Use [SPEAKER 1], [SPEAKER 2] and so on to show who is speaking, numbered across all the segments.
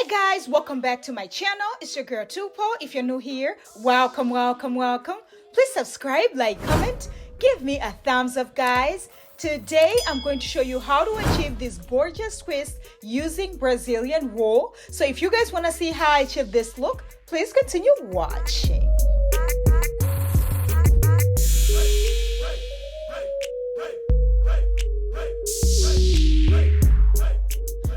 [SPEAKER 1] Hey guys, welcome back to my channel. It's your girl Tupo. If you're new here, welcome. Please subscribe, like, comment, give me a thumbs up, guys. Today I'm going to show you how to achieve this gorgeous twist using Brazilian wool. So if you guys want to see how I achieve this look, please continue watching.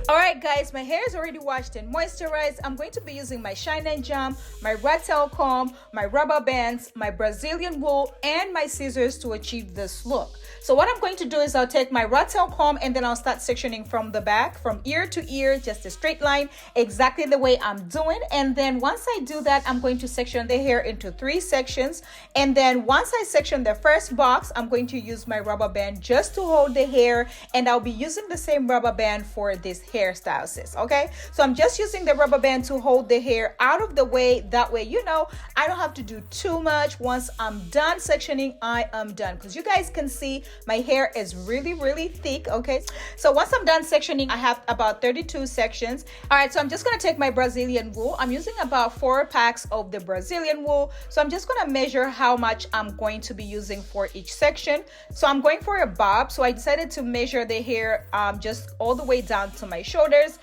[SPEAKER 1] Alright guys, my hair is already washed and moisturized. I'm going to be using my shine and jam, my rat tail comb, my rubber bands, my Brazilian wool, and my scissors to achieve this look. So what I'm going to do is I'll take my rat tail comb and then I'll start sectioning from the back, from ear to ear, just a straight line, exactly the way I'm doing. And then once I do that, I'm going to section the hair into 3 sections. And then once I section the first box, I'm going to use my rubber band just to hold the hair, and I'll be using the same rubber band for this hairstyle, sis. Okay, so I'm just using the rubber band to hold the hair out of the way. That way, you know, I don't have to do too much. Once I'm done sectioning, I am done, because you guys can see my hair is really thick. Okay, so once I'm done sectioning, I have about 32 sections. All right, so I'm just going to take my Brazilian wool. I'm using about 4 packs of the Brazilian wool, so I'm just going to measure how much I'm going to be using for each section. So I'm going for a bob, so I decided to measure the hair just all the way down to my shoulders.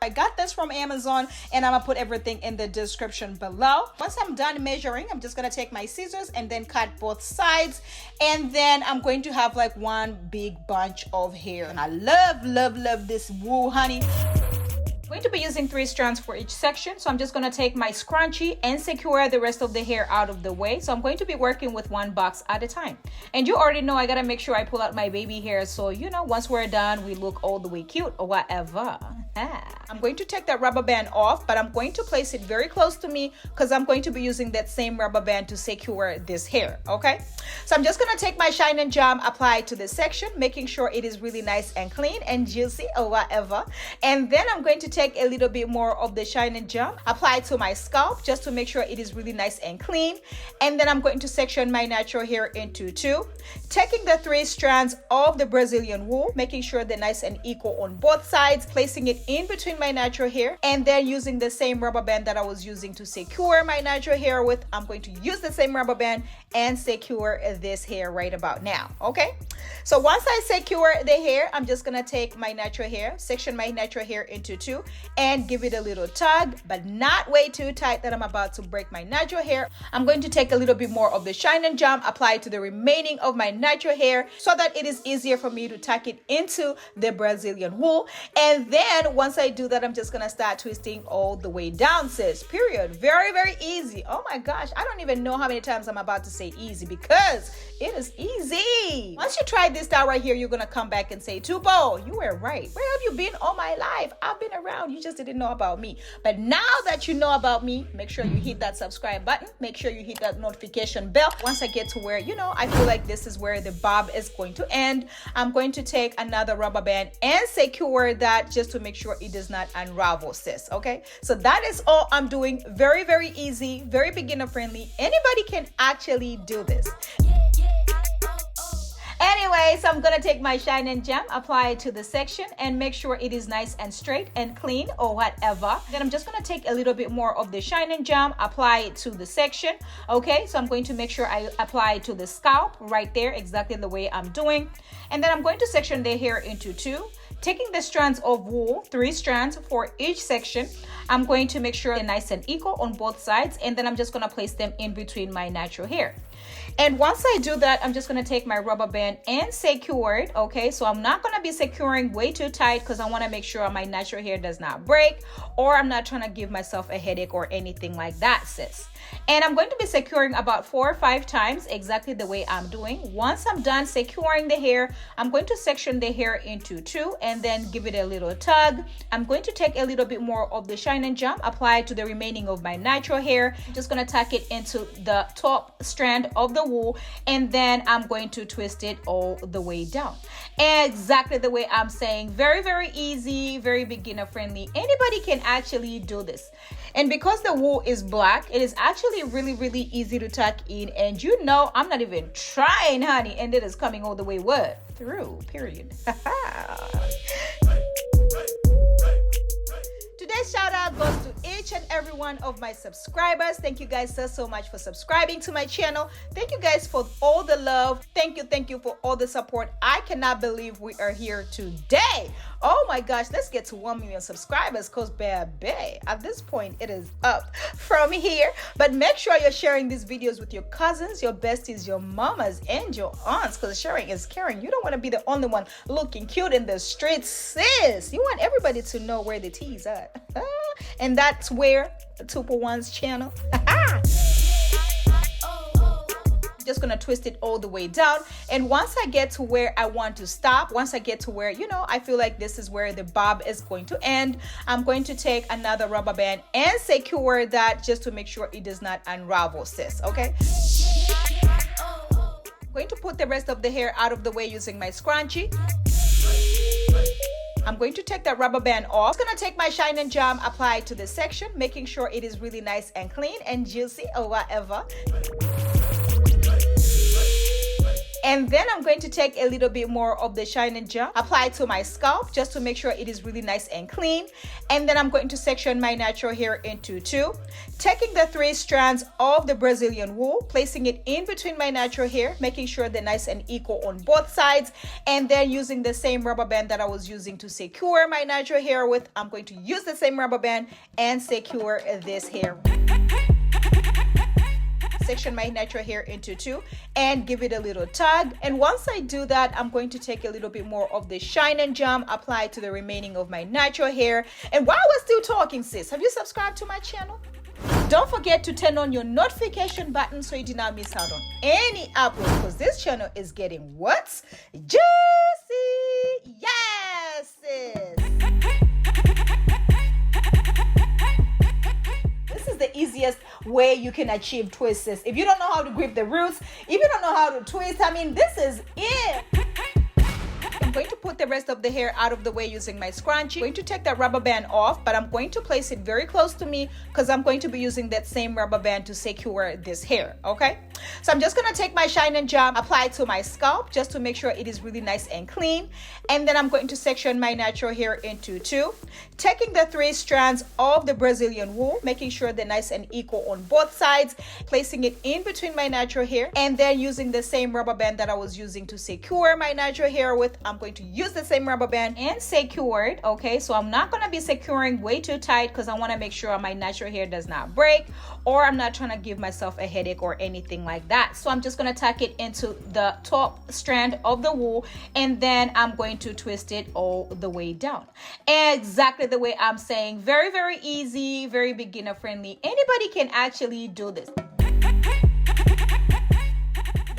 [SPEAKER 1] I got this from Amazon, and I'm gonna put everything in the description below. Once I'm done measuring, I'm just gonna take my scissors and then cut both sides, and then I'm going to have like one big bunch of hair. And I love this wool, honey. I'm going to be using 3 strands for each section, so I'm just going to take my scrunchie and secure the rest of the hair out of the way. So I'm going to be working with 1 box at a time. And you already know I gotta make sure I pull out my baby hair, so you know, once we're done, we look all the way cute or whatever. I'm going to take that rubber band off, but I'm going to place it very close to me because I'm going to be using that same rubber band to secure this hair. Okay, so I'm just going to take my shine and jam, apply it to this section, making sure it is really nice and clean and juicy or whatever. And then I'm going to take a little bit more of the shine and jam, apply it to my scalp just to make sure it is really nice and clean. And then I'm going to section my natural hair into 2, taking the 3 strands of the Brazilian wool, making sure they're nice and equal on both sides, placing it in between my natural hair, and then using the same rubber band that I was using to secure my natural hair with, I'm going to use the same rubber band and secure this hair right about now. Okay, so once I secure the hair, I'm just gonna take my natural hair, section my natural hair into 2, and give it a little tug, but not way too tight that I'm about to break my natural hair. I'm going to take a little bit more of the shine and jam, apply it to the remaining of my natural hair so that it is easier for me to tuck it into the Brazilian wool. And then once I do that, I'm just gonna start twisting all the way down, sis. Period. Very easy. Oh my gosh, I don't even know how many times I'm about to say easy, because it is easy. Once you try this style right here, you're gonna come back and say, Tupo, you were right. Where have you been all my life? I've been around, you just didn't know about me. But now that you know about me, make sure you hit that subscribe button, make sure you hit that notification bell. Once I get to where, you know, I feel like this is where the bob is going to end, I'm going to take another rubber band and secure that just to make sure it does not unravel, sis. Okay, so that is all I'm doing. Very easy, very beginner friendly. Anybody can actually do this. Anyway, so I'm gonna take my shine and jam, apply it to the section, and make sure it is nice and straight and clean or whatever. Then I'm just gonna take a little bit more of the shine and jam, apply it to the section. Okay, so I'm going to make sure I apply it to the scalp right there, exactly the way I'm doing. And then I'm going to section the hair into 2, taking the strands of wool, 3 strands for each section. I'm going to make sure they're nice and equal on both sides, and then I'm just gonna place them in between my natural hair. And once I do that, I'm just going to take my rubber band and secure it. Okay, so I'm not going to be securing way too tight because I want to make sure my natural hair does not break, or I'm not trying to give myself a headache or anything like that, sis. And I'm going to be securing about 4 or 5 times, exactly the way I'm doing. Once I'm done securing the hair, I'm going to section the hair into 2 and then give it a little tug. I'm going to take a little bit more of the shine and jam, apply it to the remaining of my natural hair. I'm just going to tuck it into the top strand of the wool, and then I'm going to twist it all the way down, exactly the way I'm saying. Very easy, very beginner friendly. Anybody can actually do this. And because the wool is black, it is actually really easy to tuck in. And you know, I'm not even trying, honey, and it is coming all the way through, period. Today biggest shout out goes to each and every one of my subscribers. Thank you guys so much for subscribing to my channel. Thank you guys for all the love. Thank you for all the support. I cannot believe we are here today. Oh my gosh, let's get to 1 million subscribers, because baby, at this point it is up from here. But make sure you're sharing these videos with your cousins, your besties, your mamas, and your aunts, because sharing is caring. You don't want to be the only one looking cute in the streets, sis. You want everybody to know where the tea's at. And that's where Tupo1's channel. Just gonna twist it all the way down, and once I get to where I want to stop, once I get to where, you know, I feel like this is where the bob is going to end, I'm going to take another rubber band and secure that just to make sure it does not unravel, sis. Okay, I'm going to put the rest of the hair out of the way using my scrunchie. I'm going to take that rubber band off. I'm going to take my shine and jam, apply it to this section, making sure it is really nice and clean and juicy or whatever. And then I'm going to take a little bit more of the shine and jam, apply it to my scalp just to make sure it is really nice and clean. And then I'm going to section my natural hair into two, taking the 3 strands of the Brazilian wool, placing it in between my natural hair, making sure they're nice and equal on both sides. And then using the same rubber band that I was using to secure my natural hair with, I'm going to use the same rubber band and secure this hair. Section my natural hair into two and give it a little tug. And once I do that, I'm going to take a little bit more of the shine and jam, apply it to the remaining of my natural hair. And while we're still talking, sis, have you subscribed to my channel? Don't forget to turn on your notification button so you do not miss out on any upload, because this channel is getting what's juicy. Yes, sis. The easiest way you can achieve twists. If you don't know how to grip the roots, if you don't know how to twist, I mean, this is it. I'm going to put the rest of the hair out of the way using my scrunchie. I'm going to take that rubber band off, but I'm going to place it very close to me because I'm going to be using that same rubber band to secure this hair, okay? So I'm just going to take my shine and jam, apply it to my scalp just to make sure it is really nice and clean. And then I'm going to section my natural hair into two, taking the 3 strands of the Brazilian wool, making sure they're nice and equal on both sides, placing it in between my natural hair, and then using the same rubber band that I was using to secure my natural hair with, I'm going to use the same rubber band and secure it. Okay, so I'm not going to be securing way too tight because I want to make sure my natural hair does not break, or I'm not trying to give myself a headache or anything like that. So I'm just going to tuck it into the top strand of the wool, and then I'm going to twist it all the way down, exactly the way I'm saying. Very, very easy, very beginner friendly. Anybody can actually do this.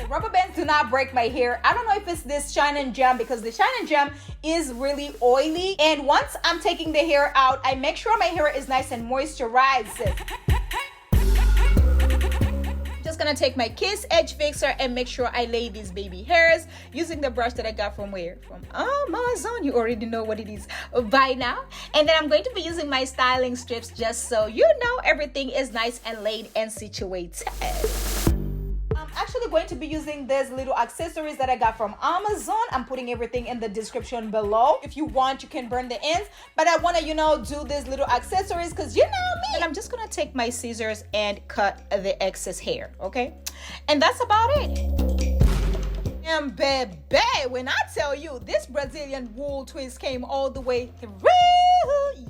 [SPEAKER 1] Rubber bands do not break my hair. I don't know if it's this shine and jam, because the shine and jam is really oily. And once I'm taking the hair out, I make sure my hair is nice and moisturized. Just gonna take my Kiss Edge Fixer and make sure I lay these baby hairs using the brush that I got from where? From Amazon. You already know what it is by now. And then I'm going to be using my styling strips just so you know everything is nice and laid and situated. Actually going to be using these little accessories that I got from Amazon. I'm putting everything in the description below. If you want, you can burn the ends, but I want to, you know, do these little accessories because you know me. And I'm just gonna take my scissors and cut the excess hair, okay? And that's about it. And baby, when I tell you this Brazilian wool twist came all the way through,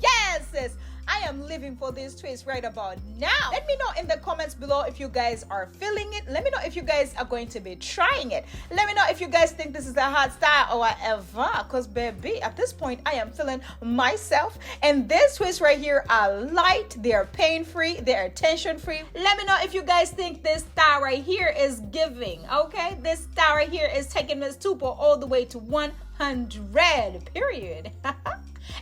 [SPEAKER 1] yes, sis, I am living for this twist right about now. Let me know in the comments below if you guys are feeling it. Let me know if you guys are going to be trying it. Let me know if you guys think this is a hot style or whatever. Because baby, at this point, I am feeling myself. And this twist right here are light. They are pain-free. They are tension-free. Let me know if you guys think this style right here is giving. Okay? This style right here is taking Miss Tupo all the way to 100, period.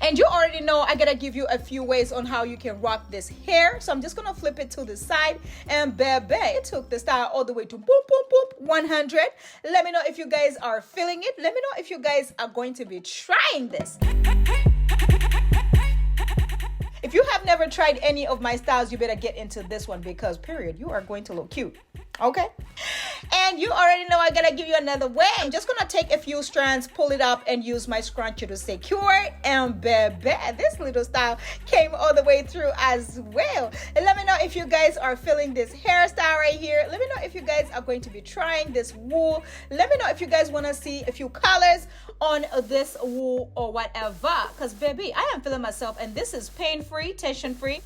[SPEAKER 1] And you already know I gotta give you a few ways on how you can rock this hair. So I'm just gonna flip it to the side, and baby, it took the style all the way to boop, boop, boop, 100. Let me know if you guys are feeling it. Let me know if you guys are going to be trying this. If you have never tried any of my styles, you better get into this one because period, you are going to look cute. Okay? And you already know I gotta give you another way. I'm just gonna take a few strands, pull it up, and use my scrunchie to secure. And baby, this little style came all the way through as well. And let me know if you guys are feeling this hairstyle right here. Let me know if you guys are going to be trying this wool. Let me know if you guys want to see a few colors on this wool or whatever, because baby, I am feeling myself, and this is pain-free, tension-free.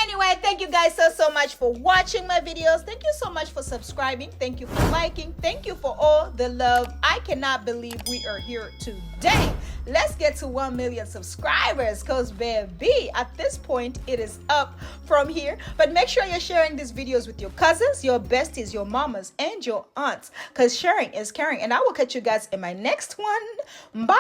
[SPEAKER 1] Anyway, thank you guys so much for watching my videos. Thank you so much for subscribing. Thank you for liking. Thank you for all the love. I cannot believe we are here today. Let's get to 1 million subscribers, because baby, at this point it is up from here. But make sure you're sharing these videos with your cousins, your besties, your mamas, and your aunts, because sharing is caring. And I will catch you guys in my next one. Bye.